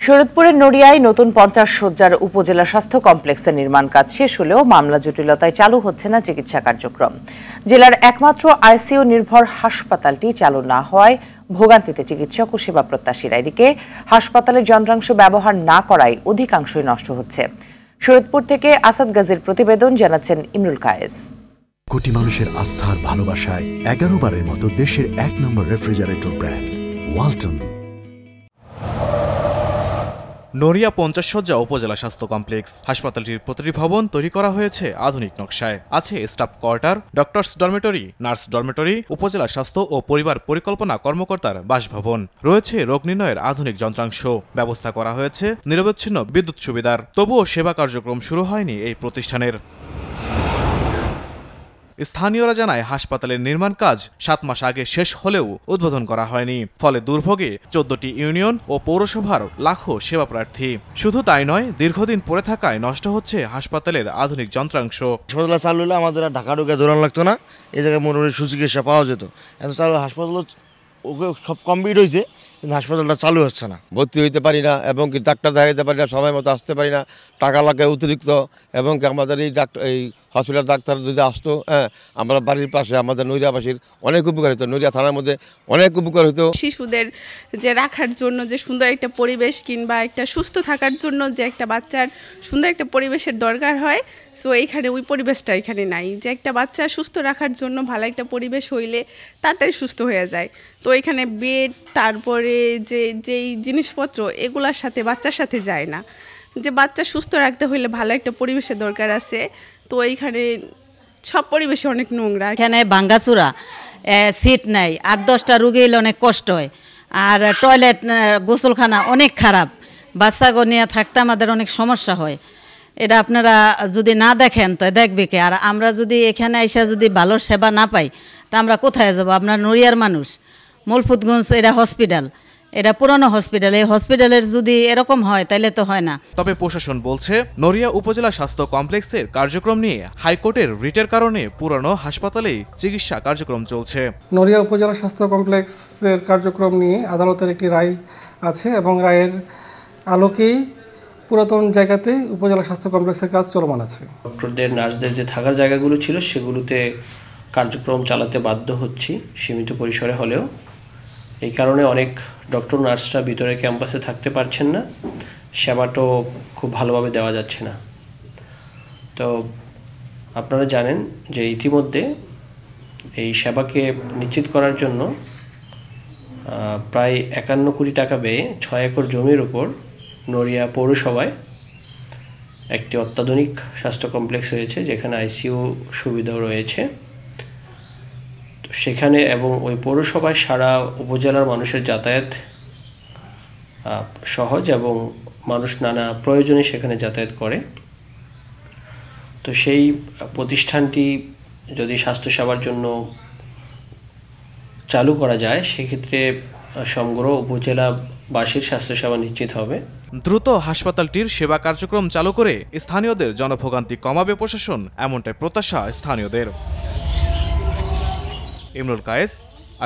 শরীয়তপুরের নড়িয়ায় নতুন 50 শয্যার উপজেলা স্বাস্থ্য কমপ্লেক্সের নির্মাণ কাজ শেষ হলেও মামলা জটিলতায় চালু হচ্ছে না চিকিৎসা কার্যক্রম। জেলার একমাত্র আইসিইউ নির্ভর হাসপাতালটি চালু না হওয়ায় ভোগান্তিতে চিকিৎসক ও সেবা প্রত্যাশীরা। এদিকে হাসপাতালের যন্ত্রাংশ ব্যবহার না করায় অধিকাংশই নষ্ট হচ্ছে। শরীয়তপুর থেকে আসাদ গাজীর প্রতিবেদন, জানাচ্ছেন ইমরুল কায়েস। কোটি মানুষের আস্থার ভালোবাসায় 11 বারের মতো দেশের 1 নম্বর রেফ্রিজারেটর ব্র্যান্ড ওয়ালটন। নড়িয়া 50 শয্যা উপজেলা স্বাস্থ্য কমপ্লেক্স। হাসপাতালটির প্রতিটি ভবন তৈরি করা হয়েছে আধুনিক নকশায়। আছে staff quarter, doctors dormitory, nurse dormitory, উপজেলা স্বাস্থ্য ও পরিবার পরিকল্পনা কর্মকর্তার বাসভবন। রয়েছে রোগ নির্ণয়ের আধুনিক যন্ত্রাংশ। ব্যবস্থা করা হয়েছে নিরবচ্ছিন্ন বিদ্যুৎ সুবিধার। তবুও সেবা কার্যক্রম শুরু হয়নি এই প্রতিষ্ঠানের। স্থানীয়রা জানায়, হাসপাতালের নির্মাণ কাজ 7 মাস আগে শেষ হলেও উদ্বোধন করা হয়নি। ফলে দুর্ভোগে 14টি ইউনিয়ন ও পৌরসভার লাখো সেবা প্রার্থী। শুধু তাই নয়, দীর্ঘদিন পড়ে থাকায় নষ্ট হচ্ছে হাসপাতালের আধুনিক যন্ত্রাংশ। হাসপাতাল চালু হলে আমাদের ঢাকা ঢুকে দৌড়ানো লাগতো না, এই জায়গায় মোটামুটি সুচিকিৎসা পাওয়া যেত। এত চালু হাসপাতাল ওকে সব কমপ্লিট হয়েছে, কিন্তু হাসপাতালটা চালু হচ্ছে না। ভর্তি হইতে পারি না এবং কি ডাক্তার দেখাইতে পারি না, সময় মতো আসতে পারি না, টাকা লাগে অতিরিক্ত। এবং কি আমাদের এই হসপিটাল ডাক্তার যদি আসতো, আমরা বাড়ির পাশে আমাদের নড়িয়াবাসীর অনেক উপকার হতো। নড়িয়া থানার মধ্যে অনেক উপকার হতো। শিশুদের যে রাখার জন্য যে সুন্দর একটা পরিবেশ, কিংবা একটা সুস্থ থাকার জন্য যে একটা বাচ্চার সুন্দর একটা পরিবেশের দরকার হয়, সো এইখানে ওই পরিবেশটা এখানে নাই। যে একটা বাচ্চা সুস্থ রাখার জন্য ভালো একটা পরিবেশ হইলে তাড়াতাড়ি সুস্থ হয়ে যায়। তো এখানে বেড, তারপরে যেই জিনিসপত্র, এগুলার সাথে বাচ্চার সাথে যায় না। যে বাচ্চা সুস্থ রাখতে হইলে ভালো একটা পরিবেশের দরকার আছে। তো এইখানে সব পরিবেশে অনেক নোংরা। এখানে ভাঙ্গাচুরা, সিট নাই, 8-10টা রুগী এলে অনেক কষ্ট হয়। আর টয়লেট, গোসলখানা অনেক খারাপ। বাচ্চাগো নিয়ে থাকতে আমাদের অনেক সমস্যা হয়। এটা আপনারা যদি না দেখেন তো দেখবে কে? আর আমরা যদি এখানে এসে যদি ভালো সেবা না পাই, তা আমরা কোথায় যাব? আপনার নড়িয়ার মানুষ, মূলফুতগঞ্জ, এটা হসপিটাল, এটা পুরনো হসপিটাল। এই হসপিটালের যদি এরকম হয় তাহলে তো হয় না। তবে প্রশাসন বলছে, নড়িয়া উপজেলা স্বাস্থ্য কমপ্লেক্সের কার্যক্রম নিয়ে হাইকোর্টের রিটের কারণে পুরনো হাসপাতালেই চিকিৎসা কার্যক্রম চলছে। নড়িয়া উপজেলা স্বাস্থ্য কমপ্লেক্সের কার্যক্রম নিয়ে আদালতের একটি রায় আছে এবং রায়ের আলোকেই পুরাতন জায়গাতে উপজেলা স্বাস্থ্য কমপ্লেক্সের কাজ চলমান আছে। ডক্টরদের, নার্সদের যে থাকার জায়গাগুলো ছিল সেগুলোতে কার্যক্রম চালাতে বাধ্য হচ্ছি, সীমিত পরিসরে হলেও। এই কারণে অনেক ডক্টর, নার্সরা ভিতরে ক্যাম্পাসে থাকতে পারছেন না, সেবাটাও খুব ভালোভাবে দেওয়া যাচ্ছে না। তো আপনারা জানেন যে ইতিমধ্যে এই সেবাকে নিশ্চিত করার জন্য প্রায় 51 কোটি টাকা ব্যয়ে 6 একর জমির উপর নড়িয়া পৌরসভায় একটি অত্যাধুনিক স্বাস্থ্য কমপ্লেক্স হয়েছে, যেখানে আইসিইউ সুবিধাও রয়েছে। সেখানে এবং ওই পৌরসভায় সারা উপজেলার মানুষের যাতায়াত সহজ এবং মানুষ নানা প্রয়োজনে সেখানে যাতায়াত করে। তো সেই প্রতিষ্ঠানটি যদি স্বাস্থ্যসেবার জন্য চালু করা যায়, সেক্ষেত্রে সমগ্র উপজেলাবাসীর স্বাস্থ্যসেবা নিশ্চিত হবে। দ্রুত হাসপাতালটির সেবা কার্যক্রম চালু করে স্থানীয়দের জনভোগান্তি কমাবে প্রশাসন, এমনটাই প্রত্যাশা স্থানীয়দের। ইমরুল কায়েস,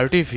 RTV।